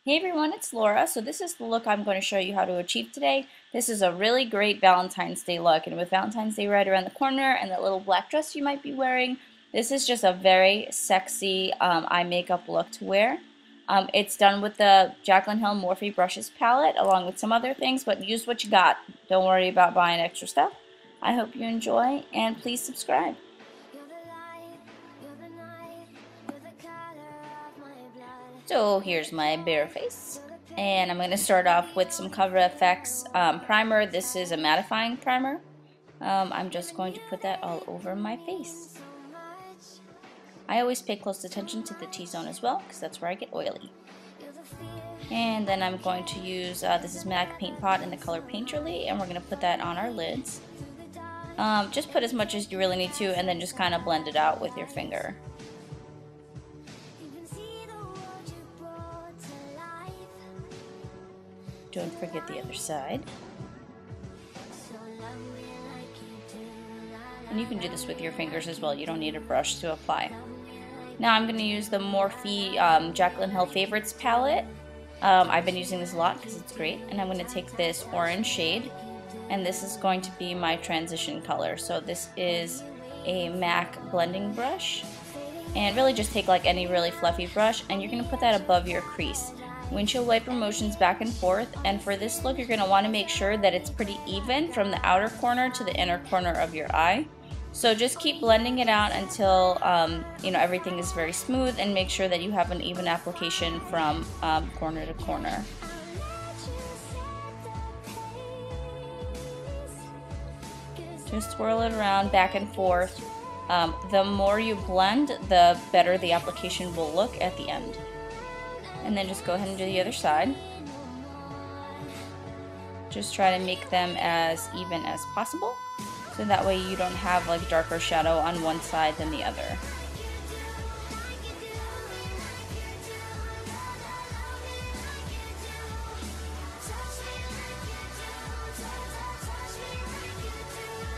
Hey everyone, it's Laura. So this is the look I'm going to show you how to achieve today. This is a really great Valentine's Day look, and with Valentine's Day right around the corner and that little black dress you might be wearing, this is just a very sexy eye makeup look to wear. It's done with the Jaclyn Hill Morphe Brushes palette along with some other things, but use what you got. Don't worry about buying extra stuff. I hope you enjoy, and please subscribe. So here's my bare face, and I'm going to start off with some Cover FX primer. This is a mattifying primer. I'm just going to put that all over my face. I always pay close attention to the T-zone as well, because that's where I get oily. And then I'm going to use, this is MAC Paint Pot in the color Painterly, and we're going to put that on our lids. Just put as much as you really need to, and then just kind of blend it out with your finger. Don't forget the other side. And you can do this with your fingers as well. You don't need a brush to apply. Now I'm going to use the Morphe Jaclyn Hill Favorites palette. I've been using this a lot because it's great. And I'm going to take this orange shade, and this is going to be my transition color. So this is a MAC blending brush. And really just take like any really fluffy brush, and you're going to put that above your crease. Windshield wiper motions back and forth, and for this look you're going to want to make sure that it's pretty even from the outer corner to the inner corner of your eye. So just keep blending it out until everything is very smooth, and make sure that you have an even application from corner to corner. Just swirl it around back and forth. The more you blend, the better the application will look at the end. And then just go ahead and do the other side. Just try to make them as even as possible, so that way you don't have like darker shadow on one side than the other.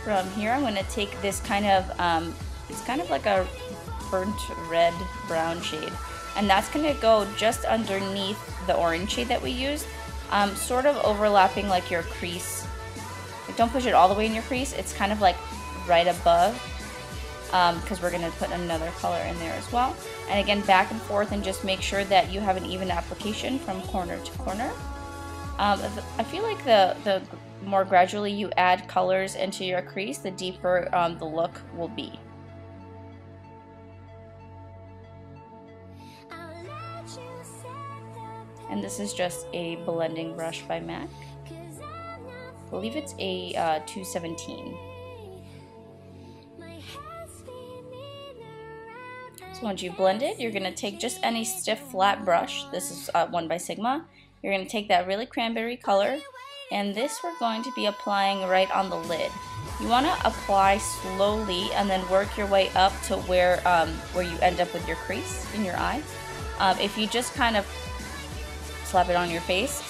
From here I'm going to take this kind of, it's kind of like a burnt red brown shade. And that's going to go just underneath the orange shade that we used, sort of overlapping like your crease. Like, don't push it all the way in your crease, it's kind of like right above, because we're going to put another color in there as well. And again, back and forth, and just make sure that you have an even application from corner to corner. I feel like the more gradually you add colors into your crease, the deeper the look will be. And this is just a blending brush by MAC. I believe it's a 217. So once you blend it, you're going to take just any stiff flat brush. This is one by Sigma. You're going to take that really cranberry color, and this we're going to be applying right on the lid. You want to apply slowly and then work your way up to where you end up with your crease in your eye. If you just kind of slap it on your face,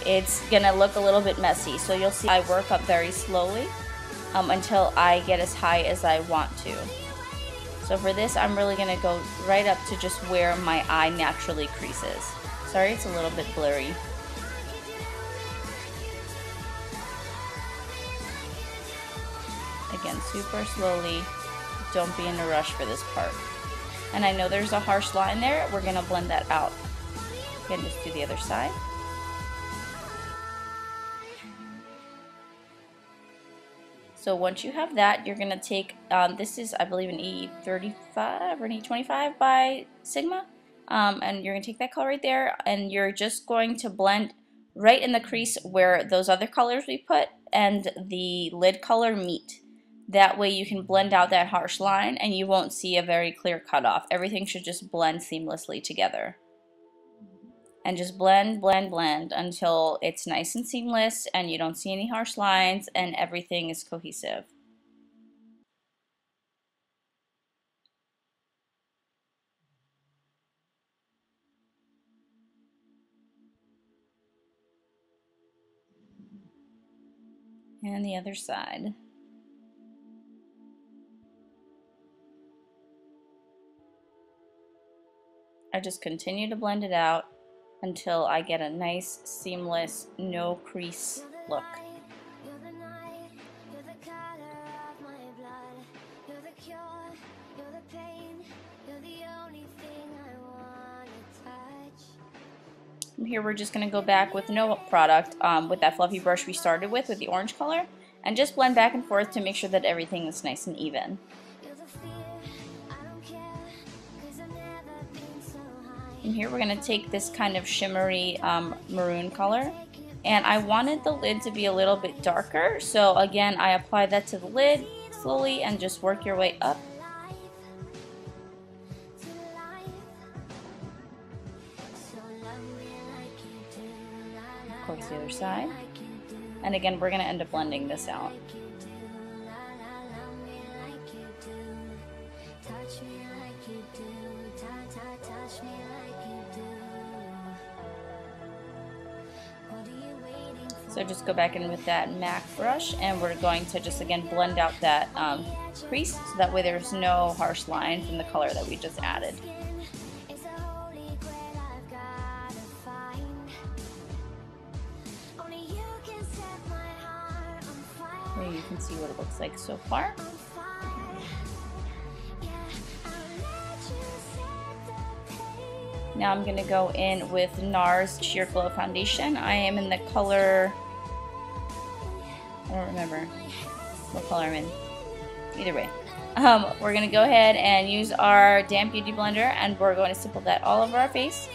it's gonna look a little bit messy. So you'll see I work up very slowly until I get as high as I want to. So for this, I'm really gonna go right up to just where my eye naturally creases. Sorry, it's a little bit blurry. Again, super slowly. Don't be in a rush for this part. And I know there's a harsh line there. We're gonna blend that out. Again, just do the other side. So once you have that, you're going to take, this is I believe an E35 or an E25 by Sigma, and you're going to take that color right there, and you're just going to blend right in the crease where those other colors we put and the lid color meet. That way you can blend out that harsh line and you won't see a very clear cutoff. Everything should just blend seamlessly together. And just blend, blend, blend until it's nice and seamless and you don't see any harsh lines and everything is cohesive. And the other side. I just continue to blend it out until I get a nice, seamless, no crease look. From here we're just going to go back with no product with that fluffy brush we started with the orange color, and just blend back and forth to make sure that everything is nice and even. And here we're going to take this kind of shimmery maroon color, and I wanted the lid to be a little bit darker, so again I apply that to the lid slowly and just work your way up. Of course, the other side, and again we're going to end up blending this out. So just go back in with that MAC brush, and we're going to just again blend out that crease, so that way there's no harsh line from the color that we just added. Here you can see what it looks like so far. Now I'm going to go in with NARS Sheer Glow Foundation. I am in the color, I don't remember what color I'm in. Either way. We're going to go ahead and use our damp beauty blender, and we're going to stipple that all over our face.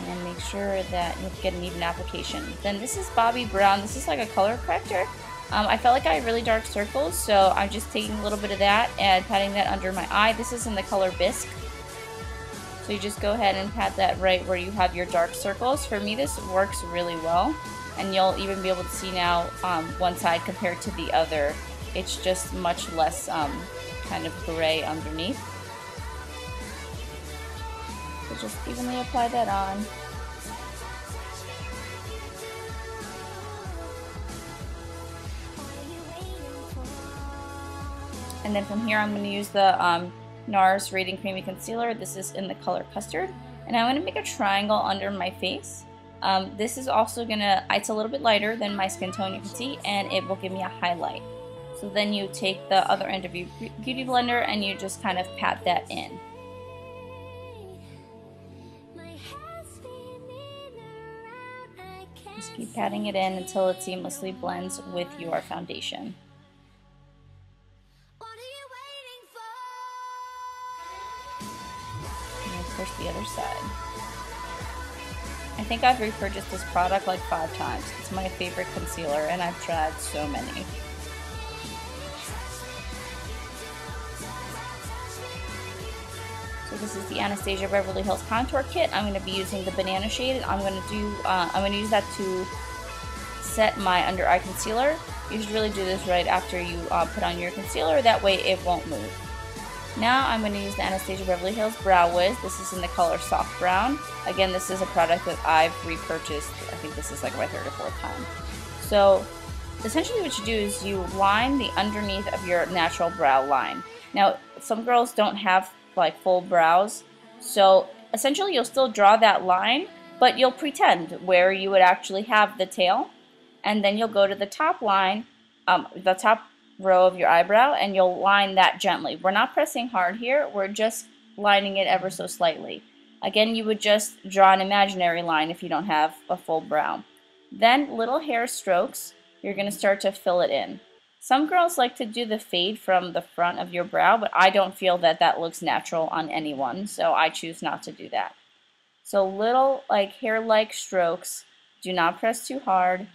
And make sure that you get an even application. Then this is Bobbi Brown. This is like a color corrector. I felt like I had really dark circles, so I'm just taking a little bit of that and patting that under my eye. This is in the color Bisque. So you just go ahead and pat that right where you have your dark circles. For me, this works really well, and you'll even be able to see now one side compared to the other. It's just much less kind of gray underneath. So just evenly apply that on. And then from here I'm going to use the NARS Radiant Creamy Concealer. This is in the color Custard. And I'm going to make a triangle under my face. This is also going to, it's a little bit lighter than my skin tone, you can see, and it will give me a highlight. So then you take the other end of your beauty blender and you just kind of pat that in. Just keep patting it in until it seamlessly blends with your foundation. Of course, the other side. I think I've repurchased this product like 5 times. It's my favorite concealer, and I've tried so many. So this is the Anastasia Beverly Hills Contour Kit. I'm going to be using the banana shade. I'm going to use that to set my under eye concealer. You should really do this right after you put on your concealer. That way it won't move. Now I'm going to use the Anastasia Beverly Hills Brow Wiz. This is in the color Soft Brown. Again, this is a product that I've repurchased. I think this is like my 3rd or 4th time. So essentially what you do is you line the underneath of your natural brow line. Now some girls don't have like full brows, so essentially you'll still draw that line, but you'll pretend where you would actually have the tail, and then you'll go to the top line, the top row of your eyebrow, and you'll line that gently. We're not pressing hard here, we're just lining it ever so slightly. Again, you would just draw an imaginary line if you don't have a full brow. Then little hair strokes, you're going to start to fill it in. Some girls like to do the fade from the front of your brow, but I don't feel that that looks natural on anyone, so I choose not to do that. So little like hair-like strokes, do not press too hard.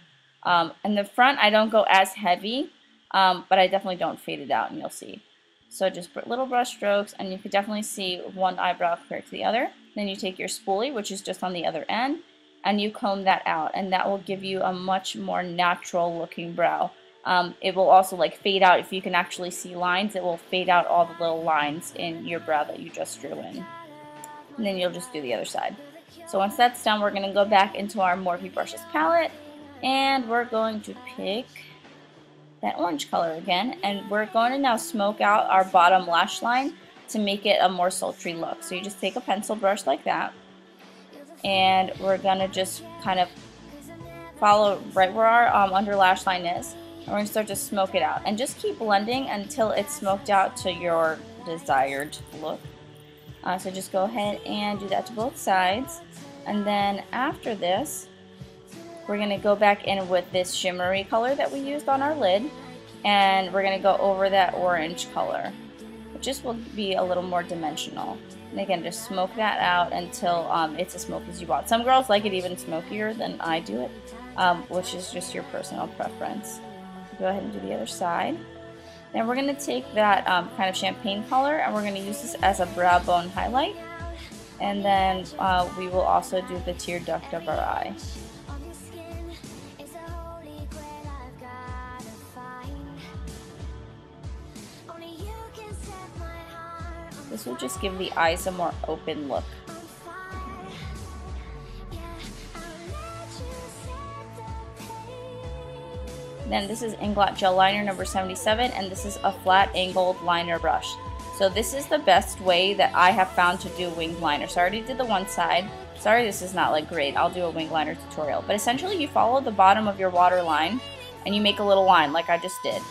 In the front, I don't go as heavy, but I definitely don't fade it out, and you'll see. So just little brush strokes, and you can definitely see one eyebrow compared to the other. Then you take your spoolie, which is just on the other end, and you comb that out, and that will give you a much more natural looking brow. It will also like fade out. If you can actually see lines, it will fade out all the little lines in your brow that you just drew in. And then you'll just do the other side. So once that's done, we're going to go back into our Morphe Brushes palette, and we're going to pick that orange color again, and we're going to now smoke out our bottom lash line to make it a more sultry look. So you just take a pencil brush like that, and we're gonna just kind of follow right where our under lash line is, and we're gonna start to smoke it out, and just keep blending until it's smoked out to your desired look. So just go ahead and do that to both sides, and then after this we're gonna go back in with this shimmery color that we used on our lid, and we're gonna go over that orange color. It just will be a little more dimensional. And again, just smoke that out until it's as smoky as you want. Some girls like it even smokier than I do it, which is just your personal preference. Go ahead and do the other side. Then we're going to take that kind of champagne color, and we're going to use this as a brow bone highlight. And then we will also do the tear duct of our eye. This will just give the eyes a more open look. Then this is Inglot Gel Liner number 77, and this is a flat angled liner brush. So this is the best way that I have found to do winged liner. So I already did the one side. Sorry this is not like great, I'll do a winged liner tutorial. But essentially you follow the bottom of your water line and you make a little line like I just did.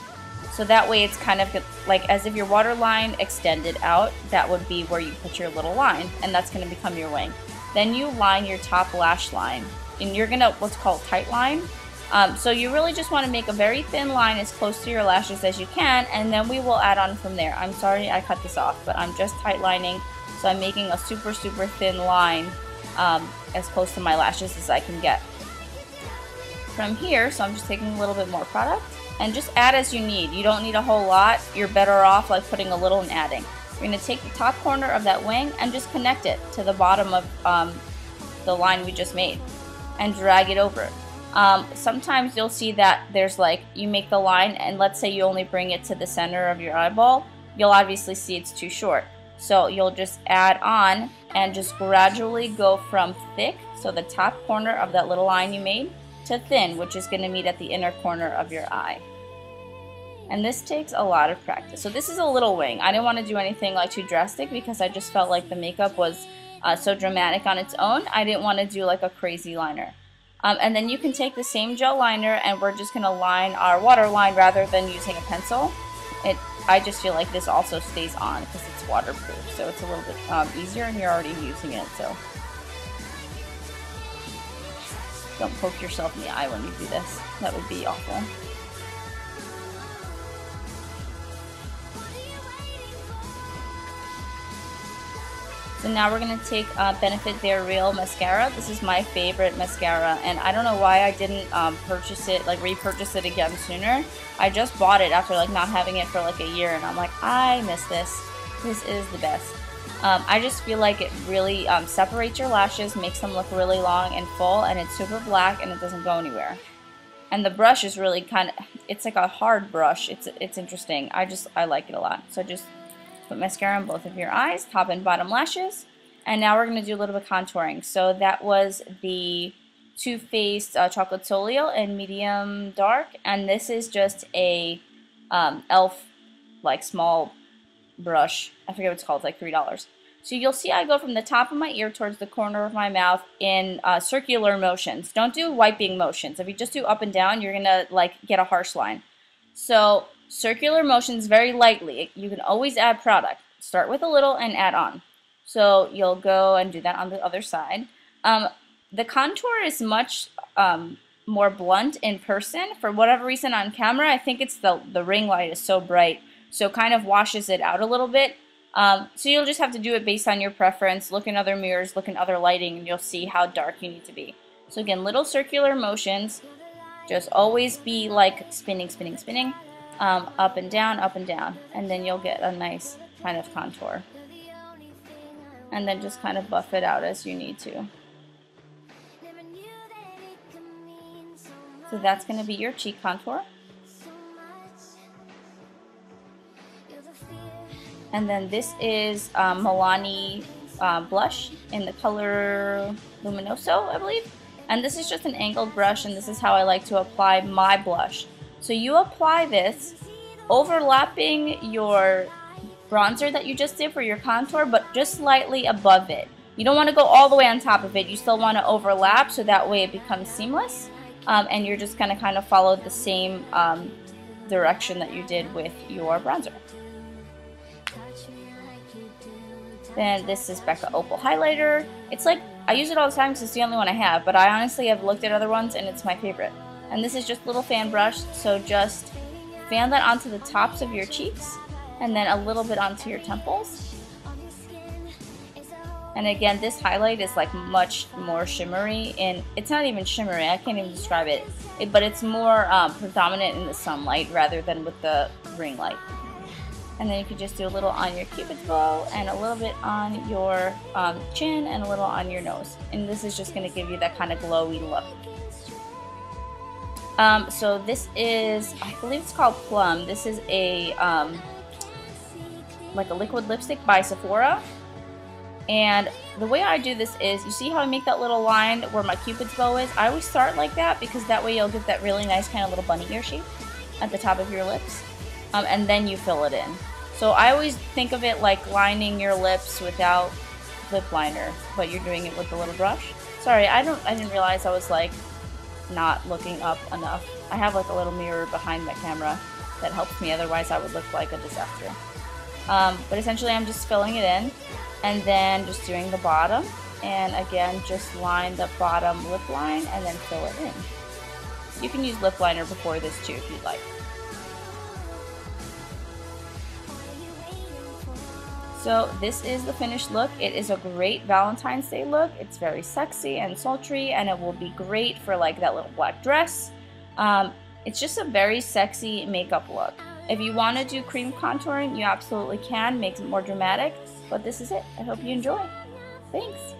So that way it's kind of like as if your water line extended out, that would be where you put your little line, and that's going to become your wing. Then you line your top lash line, and you're going to what's called tight line. So you really just want to make a very thin line as close to your lashes as you can, and then we will add on from there. I'm sorry I cut this off, but I'm just tight lining, so I'm making a super thin line as close to my lashes as I can get. From here, so I'm just taking a little bit more product, and just add as you need. You don't need a whole lot. You're better off like putting a little and adding. You're going to take the top corner of that wing and just connect it to the bottom of the line we just made, and drag it over. Sometimes you'll see that there's like, you make the line and let's say you only bring it to the center of your eyeball, you'll obviously see it's too short. So you'll just add on and just gradually go from thick, so the top corner of that little line you made, to thin, which is going to meet at the inner corner of your eye. And this takes a lot of practice. So this is a little wing. I didn't want to do anything like too drastic because I just felt like the makeup was so dramatic on its own. I didn't want to do like a crazy liner. And then you can take the same gel liner and we're just going to line our water line rather than using a pencil. I just feel like this also stays on because it's waterproof, so it's a little bit easier, and you're already using it, so don't poke yourself in the eye when you do this. That would be awful. So now we're going to take Benefit They're Real mascara. This is my favorite mascara, and I don't know why I didn't purchase it, like repurchase it again sooner. I just bought it after like not having it for like a year, and I'm like, I miss this. This is the best. I just feel like it really separates your lashes, makes them look really long and full, and it's super black and it doesn't go anywhere. And the brush is really kind of, it's like a hard brush. It's interesting. I like it a lot. So just put mascara on both of your eyes, top and bottom lashes, and now we're going to do a little bit of contouring. So that was the Too Faced Chocolate Solio in medium dark, and this is just a e.l.f. like small brush. I forget what it's called, it's like $3. So you'll see I go from the top of my ear towards the corner of my mouth in circular motions. Don't do wiping motions. If you just do up and down, you're going to like get a harsh line. So circular motions very lightly. You can always add product. Start with a little and add on. So you'll go and do that on the other side. The contour is much more blunt in person. For whatever reason on camera, I think it's the ring light is so bright, so it kind of washes it out a little bit. So you'll just have to do it based on your preference. Look in other mirrors, look in other lighting, and you'll see how dark you need to be. So again, little circular motions. Just always be like spinning, spinning, spinning. Up and down, and then you'll get a nice kind of contour. And then just kind of buff it out as you need to. So that's going to be your cheek contour. And then this is Milani blush in the color Luminoso, I believe. And this is just an angled brush, and this is how I like to apply my blush. So you apply this overlapping your bronzer that you just did for your contour, but just slightly above it. You don't want to go all the way on top of it. You still want to overlap so that way it becomes seamless. And you're just going to kind of follow the same direction that you did with your bronzer. Then this is Becca Opal Highlighter. It's like, I use it all the time because it's the only one I have, but I honestly have looked at other ones and it's my favorite. And this is just a little fan brush, so just fan that onto the tops of your cheeks and then a little bit onto your temples. And again, this highlight is like much more shimmery, and it's not even shimmery, I can't even describe it, but it's more predominant in the sunlight rather than with the ring light. And then you can just do a little on your cupid's bow and a little bit on your chin and a little on your nose. And this is just going to give you that kind of glowy look. So this is, I believe it's called Plum. This is a like a liquid lipstick by Sephora. And the way I do this is, you see how I make that little line where my cupid's bow is? I always start like that because that way you'll get that really nice kind of little bunny ear shape at the top of your lips. And then you fill it in. So I always think of it like lining your lips without lip liner, but you're doing it with the little brush. Sorry, I didn't realize I was like not looking up enough. I have like a little mirror behind my camera that helps me, otherwise I would look like a disaster. But essentially I'm just filling it in and then just doing the bottom, and again just line the bottom lip line and then fill it in. You can use lip liner before this too if you'd like. So this is the finished look. It is a great Valentine's Day look. It's very sexy and sultry, and it will be great for like that little black dress. It's just a very sexy makeup look. If you want to do cream contouring, you absolutely can, makes it more dramatic, but this is it. I hope you enjoy. Thanks.